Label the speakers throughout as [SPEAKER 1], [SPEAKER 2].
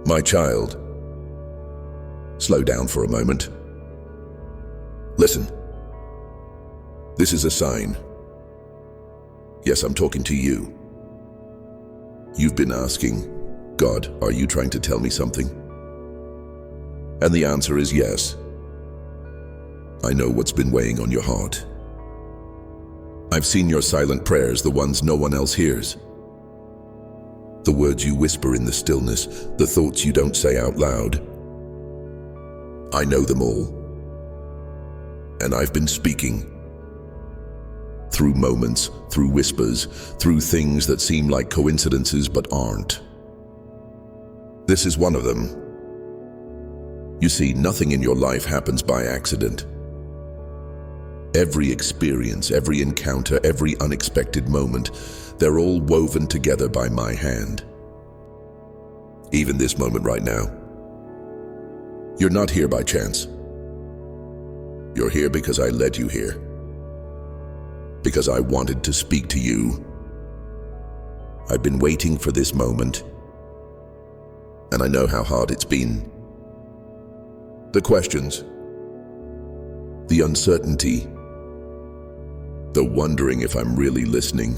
[SPEAKER 1] My child, slow down for a moment. Listen. This is a sign. Yes, I'm talking to you. You've been asking, God, are you trying to tell me something? And the answer is yes. I know what's been weighing on your heart. I've seen your silent prayers, the ones no one else hears. The words you whisper in the stillness, the thoughts you don't say out loud. I know them all. And I've been speaking. Through moments, through whispers, through things that seem like coincidences but aren't. This is one of them. You see, nothing in your life happens by accident. Every experience, every encounter, every unexpected moment, they're all woven together by my hand. Even this moment right now. You're not here by chance. You're here because I led you here. Because I wanted to speak to you. I've been waiting for this moment. And I know how hard it's been. The questions. The uncertainty. The wondering if I'm really listening.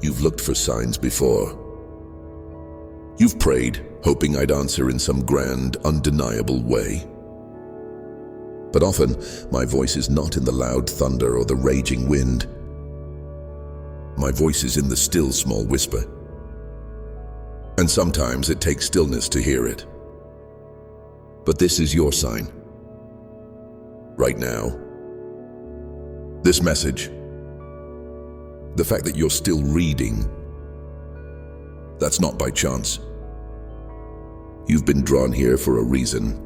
[SPEAKER 1] You've looked for signs before. You've prayed, hoping I'd answer in some grand, undeniable way. But often, my voice is not in the loud thunder or the raging wind. My voice is in the still, small whisper. And sometimes it takes stillness to hear it. But this is your sign. Right now. This message. The fact that you're still reading. That's not by chance. You've been drawn here for a reason.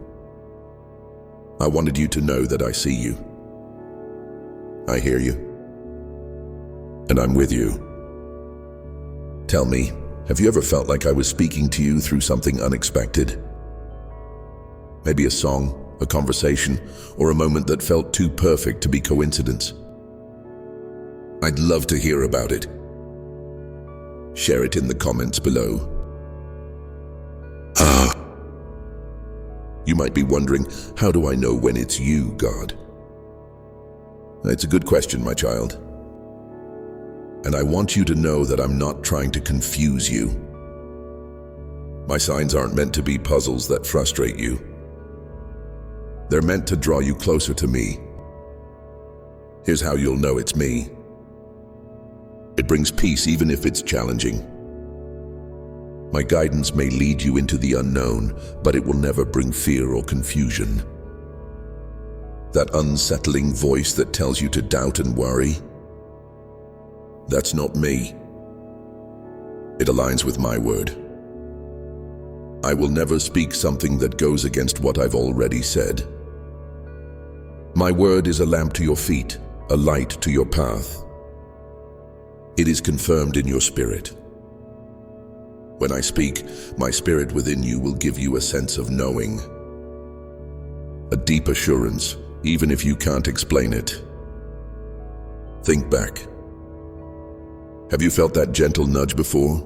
[SPEAKER 1] I wanted you to know that I see you. I hear you. And I'm with you. Tell me, have you ever felt like I was speaking to you through something unexpected? Maybe a song, a conversation, or a moment that felt too perfect to be coincidence. I'd love to hear about it. Share it in the comments below. You might be wondering, how do I know when it's you, God? It's a good question, my child. And I want you to know that I'm not trying to confuse you. My signs aren't meant to be puzzles that frustrate you. They're meant to draw you closer to me. Here's how you'll know it's me. It brings peace even if it's challenging. My guidance may lead you into the unknown, but it will never bring fear or confusion. That unsettling voice that tells you to doubt and worry, that's not me. It aligns with my word. I will never speak something that goes against what I've already said. My word is a lamp to your feet, a light to your path. It is confirmed in your spirit. When I speak, my spirit within you will give you a sense of knowing. A deep assurance, even if you can't explain it. Think back. Have you felt that gentle nudge before?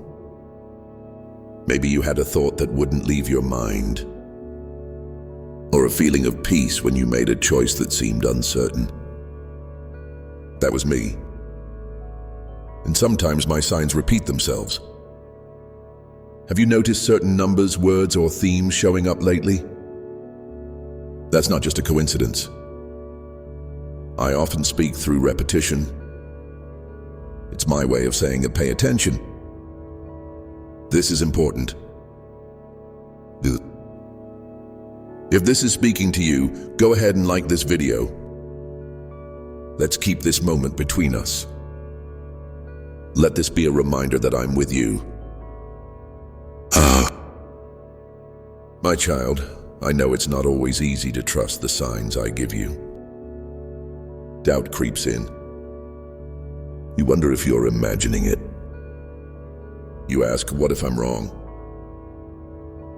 [SPEAKER 1] Maybe you had a thought that wouldn't leave your mind. Or a feeling of peace when you made a choice that seemed uncertain. That was me. And sometimes my signs repeat themselves. Have you noticed certain numbers, words, or themes showing up lately? That's not just a coincidence. I often speak through repetition. It's my way of saying pay attention. This is important. If this is speaking to you, go ahead and like this video. Let's keep this moment between us. Let this be a reminder that I'm with you. My child, I know it's not always easy to trust the signs I give you. Doubt creeps in. You wonder if you're imagining it. You ask, what if I'm wrong?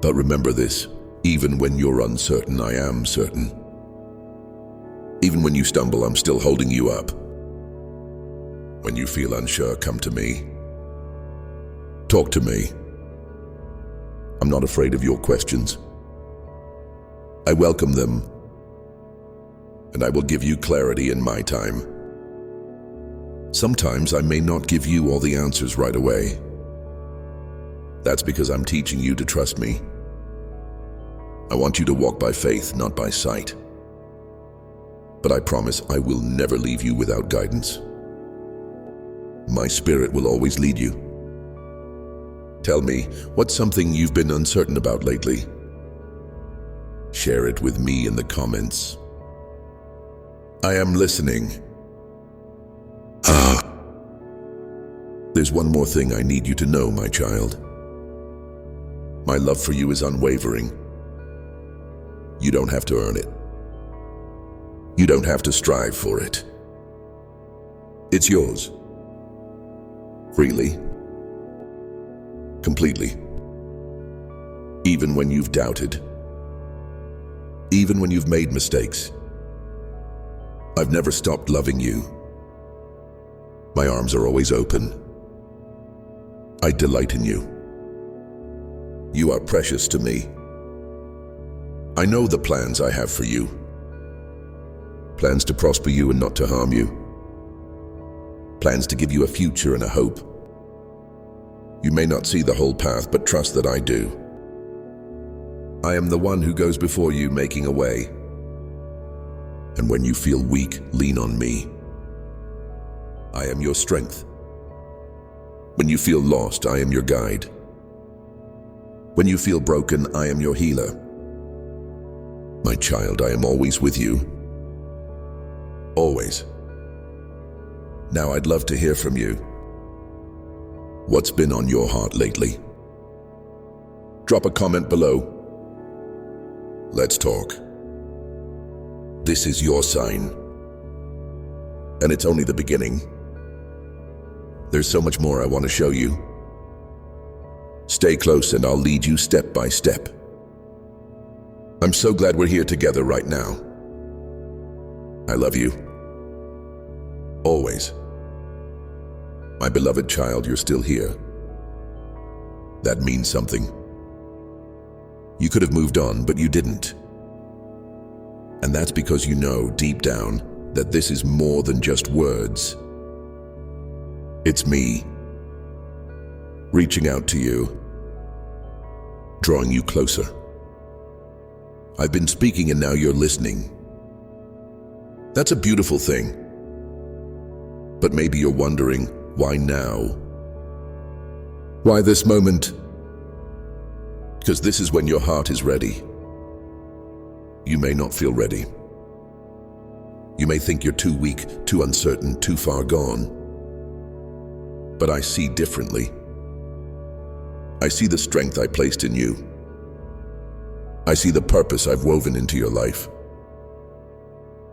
[SPEAKER 1] But remember this, even when you're uncertain, I am certain. Even when you stumble, I'm still holding you up. When you feel unsure, come to me. Talk to me. I'm not afraid of your questions. I welcome them, and I will give you clarity in my time. Sometimes I may not give you all the answers right away. That's because I'm teaching you to trust me. I want you to walk by faith, not by sight. But I promise I will never leave you without guidance. My spirit will always lead you. Tell me, what's something you've been uncertain about lately? Share it with me in the comments. I am listening. There's one more thing I need you to know, my child. My love for you is unwavering. You don't have to earn it. You don't have to strive for it. It's yours. Freely. Completely. Even when you've doubted. Even when you've made mistakes. I've never stopped loving you. My arms are always open. I delight in you. You are precious to me. I know the plans I have for you. Plans to prosper you and not to harm you. Plans to give you a future and a hope. You may not see the whole path, but trust that I do. I am the one who goes before you, making a way. And when you feel weak, lean on me. I am your strength. When you feel lost, I am your guide. When you feel broken, I am your healer. My child, I am always with you. Always. Now I'd love to hear from you. What's been on your heart lately? Drop a comment below. Let's talk. This is your sign. And it's only the beginning. There's so much more I want to show you. Stay close and I'll lead you step by step. I'm so glad we're here together right now. I love you. Always. My beloved child, you're still here. That means something. You could have moved on, but you didn't. And that's because you know deep down that this is more than just words. It's me, reaching out to you, drawing you closer. I've been speaking and now you're listening. That's a beautiful thing. But maybe you're wondering, why now? Why this moment? Because this is when your heart is ready. You may not feel ready. You may think you're too weak, too uncertain, too far gone. But I see differently. I see the strength I placed in you. I see the purpose I've woven into your life.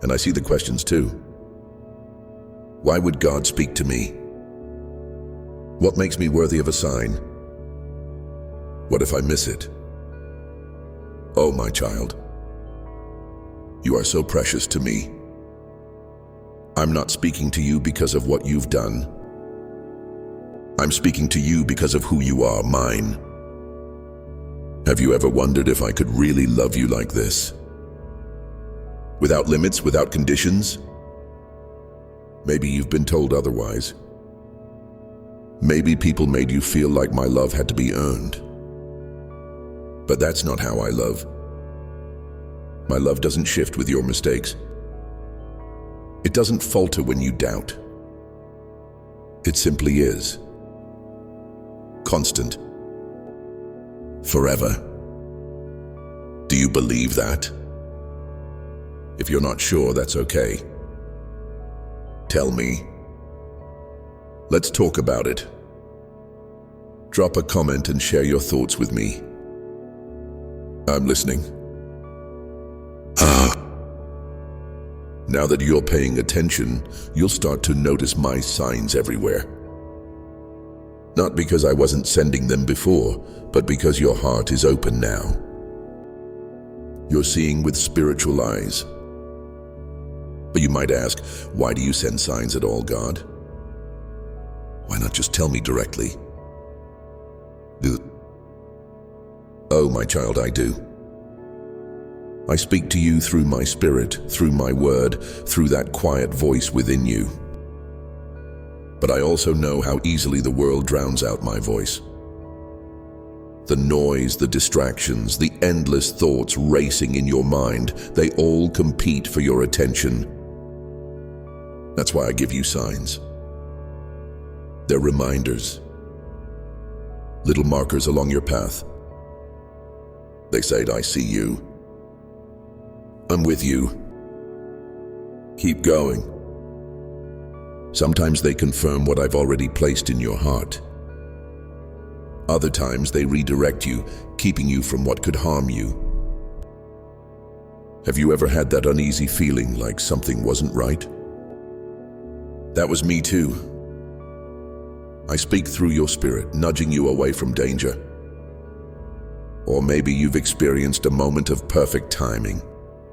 [SPEAKER 1] And I see the questions too. Why would God speak to me? What makes me worthy of a sign? What if I miss it? Oh, my child, you are so precious to me. I'm not speaking to you because of what you've done. I'm speaking to you because of who you are, mine. Have you ever wondered if I could really love you like this? Without limits, without conditions? Maybe you've been told otherwise. Maybe people made you feel like my love had to be earned. But that's not how I love. My love doesn't shift with your mistakes. It doesn't falter when you doubt. It simply is. Constant. Forever. Do you believe that? If you're not sure, that's okay. Tell me. Let's talk about it. Drop a comment and share your thoughts with me. I'm listening. Now that you're paying attention, you'll start to notice my signs everywhere. Not because I wasn't sending them before, but because your heart is open now. You're seeing with spiritual eyes. But you might ask, why do you send signs at all, God? Why not just tell me directly? Oh, my child, I do. I speak to you through my spirit, through my word, through that quiet voice within you. But I also know how easily the world drowns out my voice. The noise, the distractions, the endless thoughts racing in your mind, they all compete for your attention. That's why I give you signs. They're reminders, little markers along your path. They say, I see you. I'm with you. Keep going. Sometimes they confirm what I've already placed in your heart. Other times they redirect you, keeping you from what could harm you. Have you ever had that uneasy feeling like something wasn't right? That was me too. I speak through your spirit, nudging you away from danger. Or maybe you've experienced a moment of perfect timing,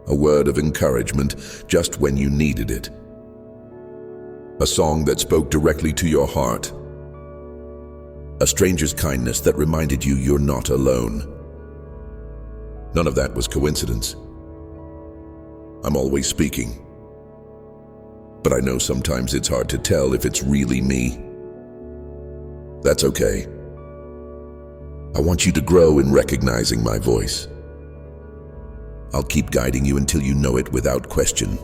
[SPEAKER 1] a word of encouragement just when you needed it. A song that spoke directly to your heart. A stranger's kindness that reminded you you're not alone. None of that was coincidence. I'm always speaking. But I know sometimes it's hard to tell if it's really me. That's okay. I want you to grow in recognizing my voice. I'll keep guiding you until you know it without question.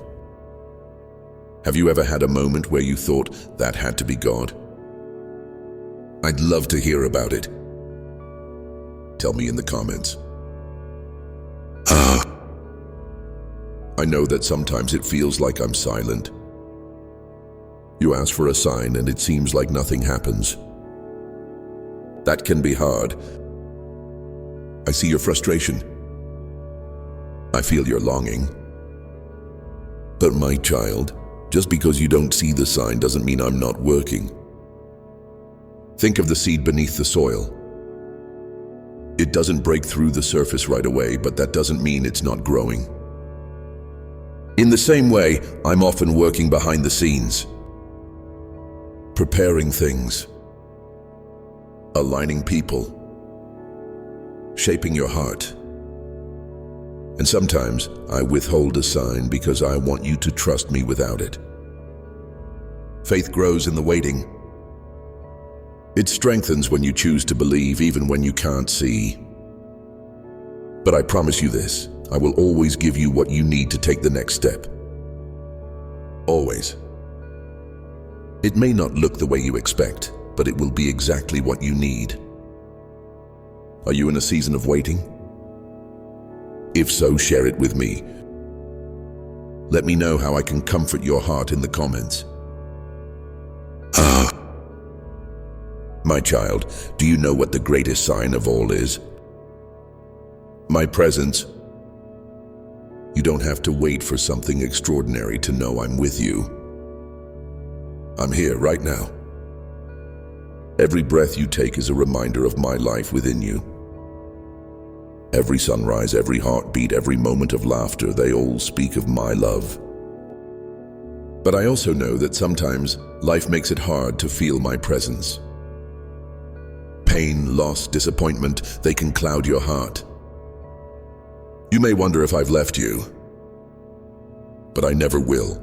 [SPEAKER 1] Have you ever had a moment where you thought that had to be God? I'd love to hear about it. Tell me in the comments. I know that sometimes it feels like I'm silent. You ask for a sign and it seems like nothing happens. That can be hard. I see your frustration. I feel your longing. But my child, just because you don't see the sign doesn't mean I'm not working. Think of the seed beneath the soil. It doesn't break through the surface right away, but that doesn't mean it's not growing. In the same way, I'm often working behind the scenes, preparing things, aligning people, shaping your heart. And sometimes I withhold a sign because I want you to trust me without it. Faith grows in the waiting. It strengthens when you choose to believe even when you can't see. But I promise you this, I will always give you what you need to take the next step. Always. It may not look the way you expect, but it will be exactly what you need. Are you in a season of waiting? If so, share it with me. Let me know how I can comfort your heart in the comments. My child, do you know what the greatest sign of all is? My presence. You don't have to wait for something extraordinary to know I'm with you. I'm here right now. Every breath you take is a reminder of my life within you. Every sunrise, every heartbeat, every moment of laughter, they all speak of my love. But I also know that sometimes life makes it hard to feel my presence. Pain, loss, disappointment, they can cloud your heart. You may wonder if I've left you, but I never will.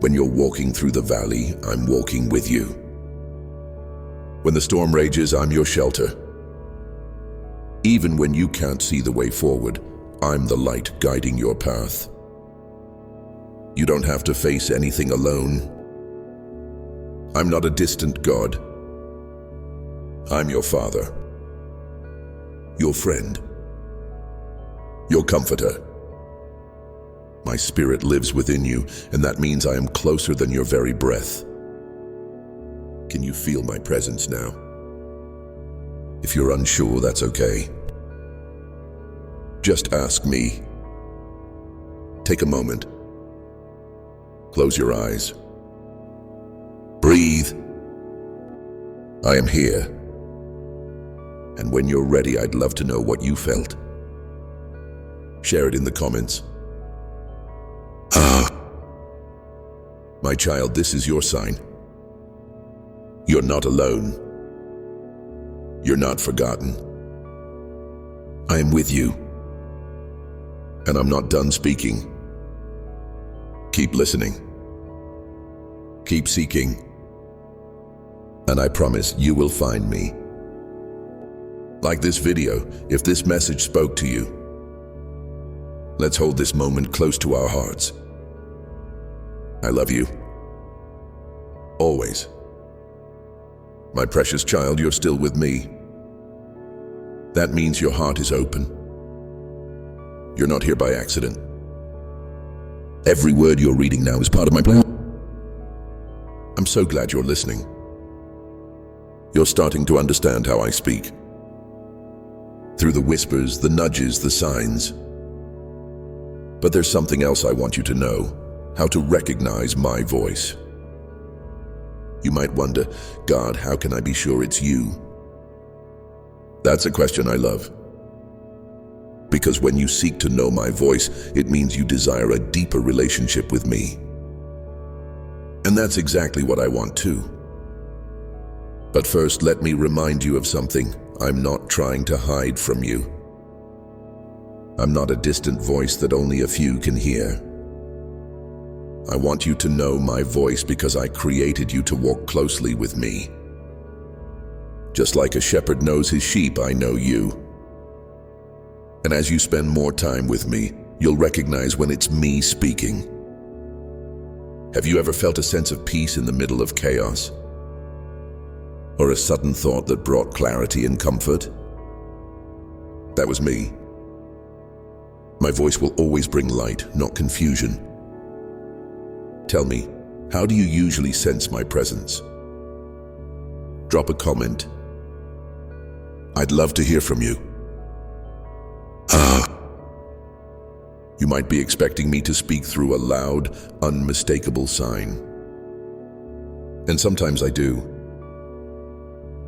[SPEAKER 1] When you're walking through the valley, I'm walking with you. When the storm rages, I'm your shelter. Even when you can't see the way forward, I'm the light guiding your path. You don't have to face anything alone. I'm not a distant God. I'm your father, your friend, your comforter. My spirit lives within you, and that means I am closer than your very breath. Can you feel my presence now? If you're unsure, that's okay. Just ask me. Take a moment. Close your eyes. Breathe. I am here. And when you're ready, I'd love to know what you felt. Share it in the comments. My child, this is your sign. You're not alone. You're not forgotten. I am with you, and I'm not done speaking. Keep listening. Keep seeking. And I promise you will find me. Like this video, if this message spoke to you, let's hold this moment close to our hearts. I love you. Always. My precious child, you're still with me. That means your heart is open. You're not here by accident. Every word you're reading now is part of my plan. I'm so glad you're listening. You're starting to understand how I speak. Through the whispers, the nudges, the signs. But there's something else I want you to know, how to recognize my voice. You might wonder, God, how can I be sure it's you? That's a question I love. Because when you seek to know my voice, it means you desire a deeper relationship with me. And that's exactly what I want too. But first, let me remind you of something. I'm not trying to hide from you. I'm not a distant voice that only a few can hear. I want you to know my voice because I created you to walk closely with me. Just like a shepherd knows his sheep, I know you. And as you spend more time with me, you'll recognize when it's me speaking. Have you ever felt a sense of peace in the middle of chaos? Or a sudden thought that brought clarity and comfort? That was me. My voice will always bring light, not confusion. Tell me, how do you usually sense my presence? Drop a comment. I'd love to hear from you. You might be expecting me to speak through a loud, unmistakable sign. And sometimes I do.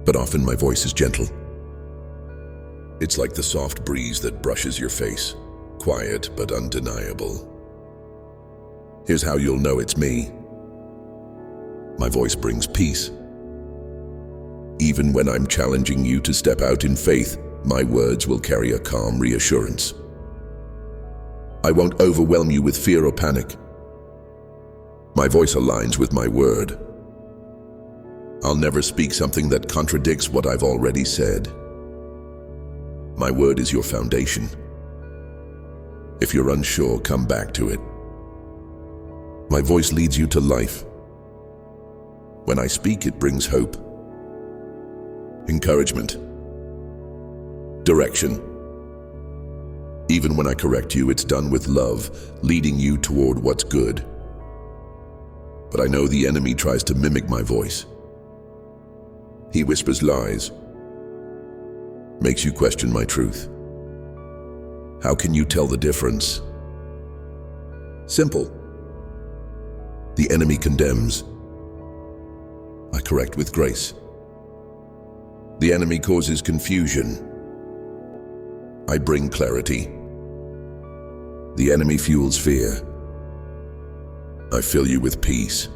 [SPEAKER 1] But often my voice is gentle. It's like the soft breeze that brushes your face, quiet but undeniable. Here's how you'll know it's me. My voice brings peace. Even when I'm challenging you to step out in faith, my words will carry a calm reassurance. I won't overwhelm you with fear or panic. My voice aligns with my word. I'll never speak something that contradicts what I've already said. My word is your foundation. If you're unsure, come back to it. My voice leads you to life. When I speak, it brings hope, encouragement, direction. Even when I correct you, it's done with love, leading you toward what's good. But I know the enemy tries to mimic my voice. He whispers lies, makes you question my truth. How can you tell the difference? Simple. The enemy condemns. I correct with grace. The enemy causes confusion. I bring clarity. The enemy fuels fear. I fill you with peace.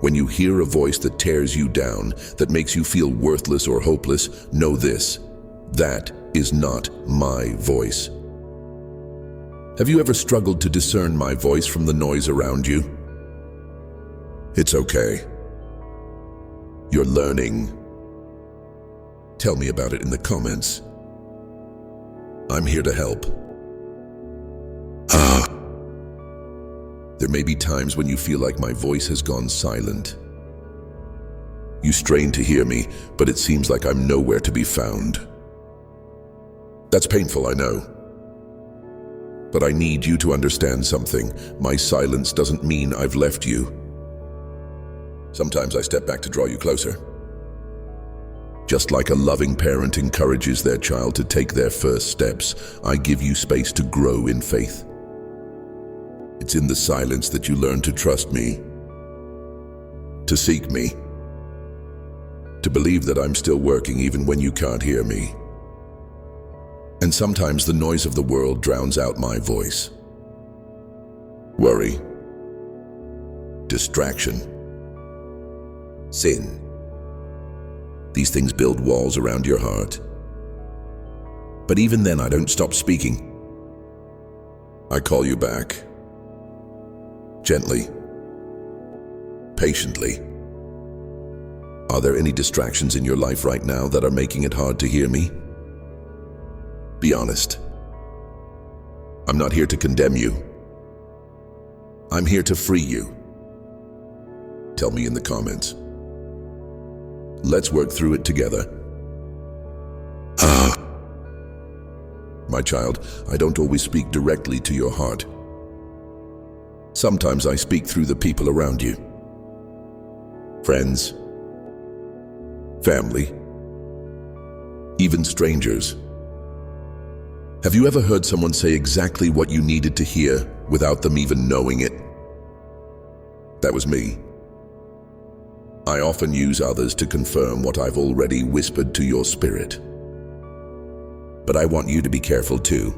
[SPEAKER 1] When you hear a voice that tears you down, that makes you feel worthless or hopeless, know this: that is not my voice. Have you ever struggled to discern my voice from the noise around you? It's okay. You're learning. Tell me about it in the comments. I'm here to help. There may be times when you feel like my voice has gone silent. You strain to hear me, but it seems like I'm nowhere to be found. That's painful, I know. But I need you to understand something. My silence doesn't mean I've left you. Sometimes I step back to draw you closer. Just like a loving parent encourages their child to take their first steps, I give you space to grow in faith. It's in the silence that you learn to trust me, to seek me, to believe that I'm still working even when you can't hear me. And sometimes the noise of the world drowns out my voice. Worry, distraction, sin. These things build walls around your heart. But even then, I don't stop speaking. I call you back. Gently. Patiently. Are there any distractions in your life right now that are making it hard to hear me? Be honest. I'm not here to condemn you. I'm here to free you. Tell me in the comments. Let's work through it together. My child, I don't always speak directly to your heart. Sometimes I speak through the people around you. Friends, family, even strangers. Have you ever heard someone say exactly what you needed to hear without them even knowing it? That was me. I often use others to confirm what I've already whispered to your spirit. But I want you to be careful too.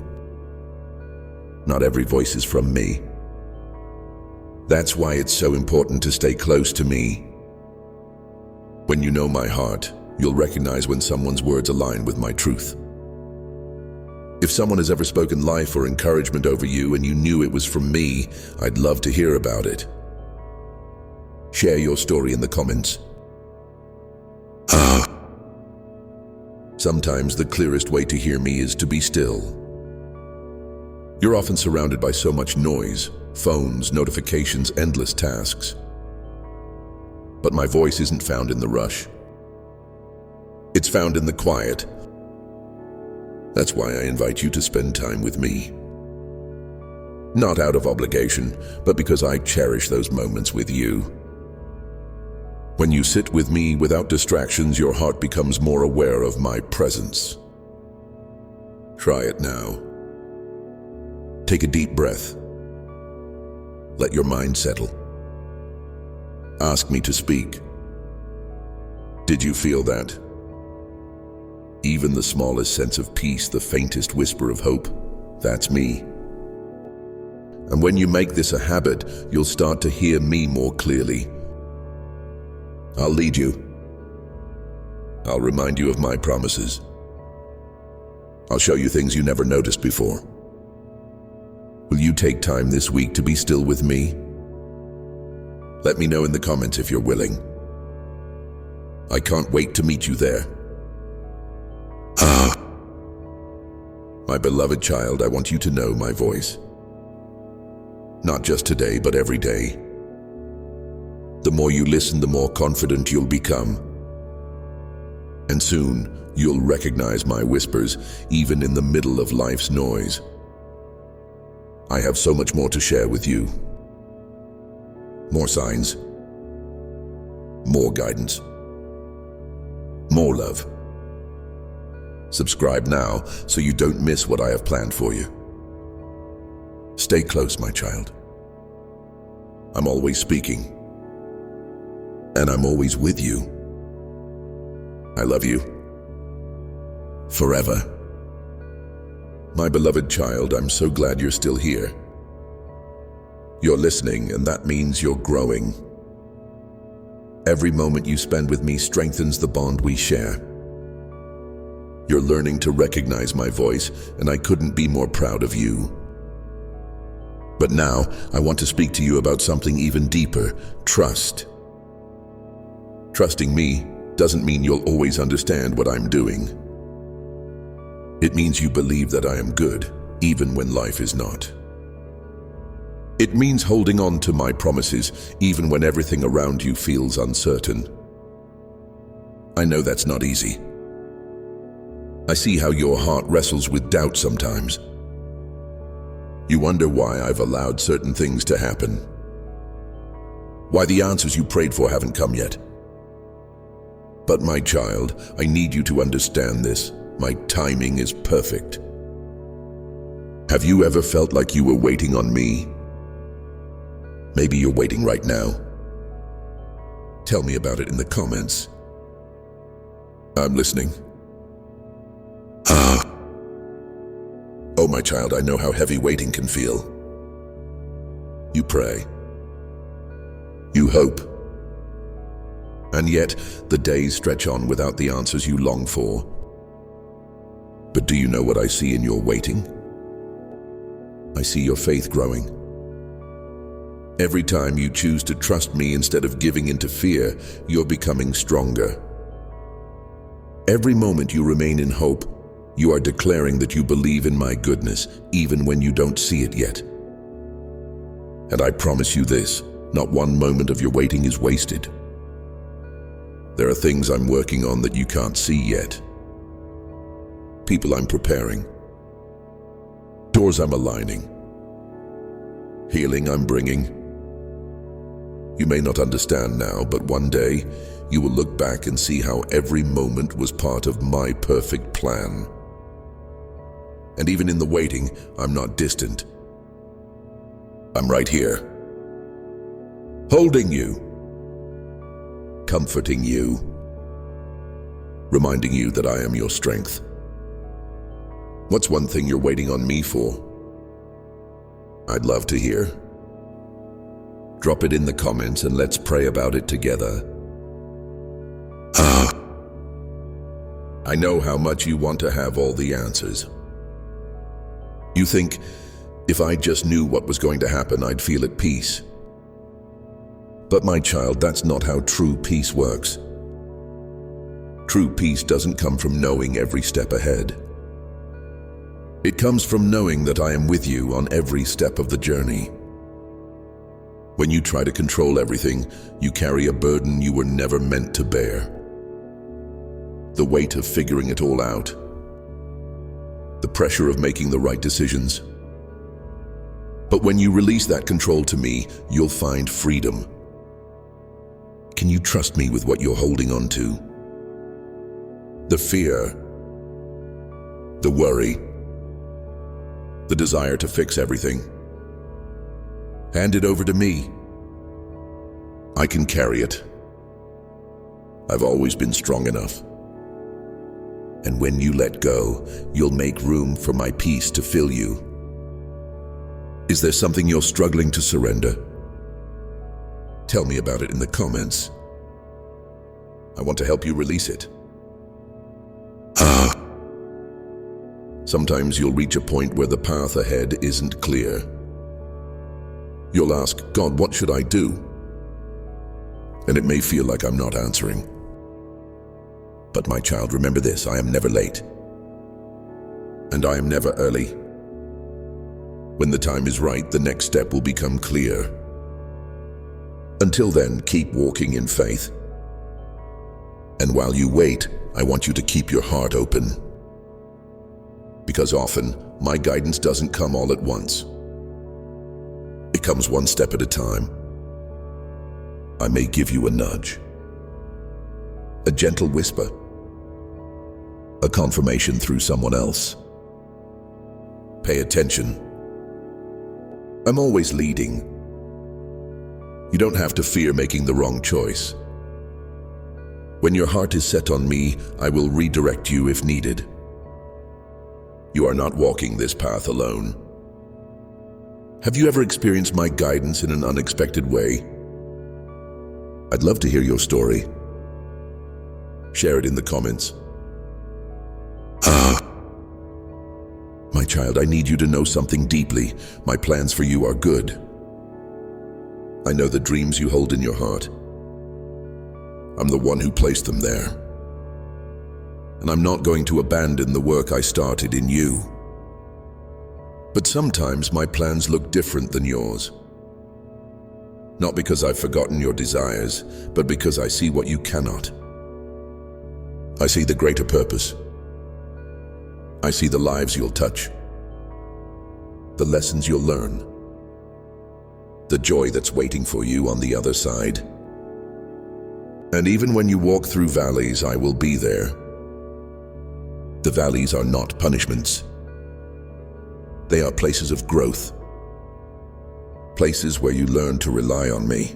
[SPEAKER 1] Not every voice is from me. That's why it's so important to stay close to me. When you know my heart, you'll recognize when someone's words align with my truth. If someone has ever spoken life or encouragement over you and you knew it was from me, I'd love to hear about it. Share your story in the comments. Sometimes the clearest way to hear me is to be still. You're often surrounded by so much noise, phones, notifications, endless tasks. But my voice isn't found in the rush. It's found in the quiet. That's why I invite you to spend time with me. Not out of obligation, but because I cherish those moments with you. When you sit with me without distractions, your heart becomes more aware of my presence. Try it now. Take a deep breath. Let your mind settle. Ask me to speak. Did you feel that? Even the smallest sense of peace, the faintest whisper of hope, that's me. And when you make this a habit, you'll start to hear me more clearly. I'll lead you. I'll remind you of my promises. I'll show you things you never noticed before. Will you take time this week to be still with me? Let me know in the comments if you're willing. I can't wait to meet you there. My beloved child, I want you to know my voice. Not just today, but every day. The more you listen, the more confident you'll become. And soon, you'll recognize my whispers, even in the middle of life's noise. I have so much more to share with you. More signs. More guidance. More love. Subscribe now so you don't miss what I have planned for you. Stay close, my child. I'm always speaking. And I'm always with you. I love you. Forever. My beloved child, I'm so glad you're still here. You're listening, and that means you're growing. Every moment you spend with me strengthens the bond we share. You're learning to recognize my voice, and I couldn't be more proud of you. But now, I want to speak to you about something even deeper: trust. Trusting me doesn't mean you'll always understand what I'm doing. It means you believe that I am good, even when life is not. It means holding on to my promises, even when everything around you feels uncertain. I know that's not easy. I see how your heart wrestles with doubt sometimes. You wonder why I've allowed certain things to happen. Why the answers you prayed for haven't come yet. But my child, I need you to understand this. My timing is perfect. Have you ever felt like you were waiting on me? Maybe you're waiting right now. Tell me about it in the comments. I'm listening. Oh, my child, I know how heavy waiting can feel. You pray. You hope. And yet, the days stretch on without the answers you long for. But do you know what I see in your waiting? I see your faith growing. Every time you choose to trust me instead of giving into fear, you're becoming stronger. Every moment you remain in hope, you are declaring that you believe in my goodness, even when you don't see it yet. And I promise you this, not one moment of your waiting is wasted. There are things I'm working on that you can't see yet. People I'm preparing. Doors I'm aligning. Healing I'm bringing. You may not understand now, but one day you will look back and see how every moment was part of my perfect plan. And even in the waiting, I'm not distant. I'm right here, holding you, comforting you, reminding you that I am your strength. What's one thing you're waiting on me for? I'd love to hear. Drop it in the comments and let's pray about it together. I know how much you want to have all the answers. You think, if I just knew what was going to happen, I'd feel at peace. But my child, that's not how true peace works. True peace doesn't come from knowing every step ahead. It comes from knowing that I am with you on every step of the journey. When you try to control everything, you carry a burden you were never meant to bear. The weight of figuring it all out. The pressure of making the right decisions. But when you release that control to me, you'll find freedom. Can you trust me with what you're holding on to? The fear, the worry, the desire to fix everything. Hand it over to me. I can carry it. I've always been strong enough. And when you let go, you'll make room for my peace to fill you. Is there something you're struggling to surrender? Tell me about it in the comments. I want to help you release it. Sometimes you'll reach a point where the path ahead isn't clear. You'll ask, God, what should I do? And it may feel like I'm not answering. But my child, remember this, I am never late. And I am never early. When the time is right, the next step will become clear. Until then, keep walking in faith. And while you wait, I want you to keep your heart open. Because often, my guidance doesn't come all at once. It comes one step at a time. I may give you a nudge, a gentle whisper, a confirmation through someone else. Pay attention. I'm always leading. You don't have to fear making the wrong choice. When your heart is set on me, I will redirect you if needed. You are not walking this path alone. Have you ever experienced my guidance in an unexpected way? I'd love to hear your story. Share it in the comments. My child, I need you to know something deeply. My plans for you are good. I know the dreams you hold in your heart. I'm the one who placed them there. And I'm not going to abandon the work I started in you. But sometimes my plans look different than yours. Not because I've forgotten your desires, but because I see what you cannot. I see the greater purpose. I see the lives you'll touch, the lessons you'll learn, the joy that's waiting for you on the other side. And even when you walk through valleys, I will be there. The valleys are not punishments. They are places of growth, places where you learn to rely on me.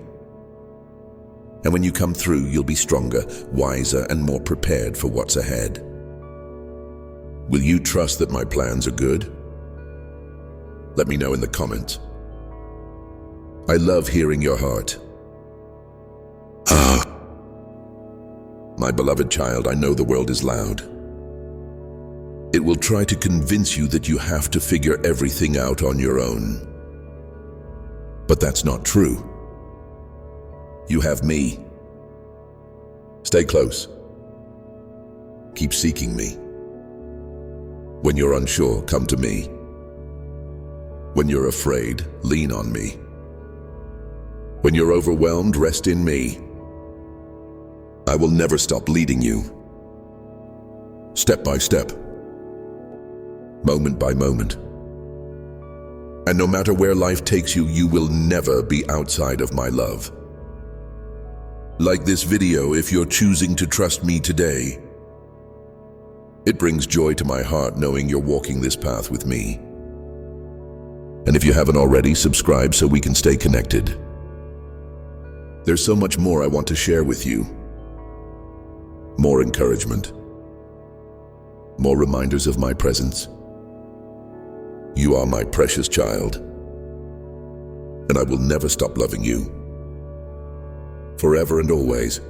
[SPEAKER 1] And when you come through, you'll be stronger, wiser, and more prepared for what's ahead. Will you trust that my plans are good? Let me know in the comments. I love hearing your heart. My beloved child, I know the world is loud. It will try to convince you that you have to figure everything out on your own. But that's not true. You have me. Stay close. Keep seeking me. When you're unsure, come to me. When you're afraid, lean on me. When you're overwhelmed, rest in me. I will never stop leading you. Step by step. Moment by moment. And no matter where life takes you, you will never be outside of my love. Like this video if you're choosing to trust me today. It brings joy to my heart knowing you're walking this path with me. And if you haven't already, subscribe so we can stay connected. There's so much more I want to share with you. More encouragement. More reminders of my presence. You are my precious child, and I will never stop loving you. Forever and always.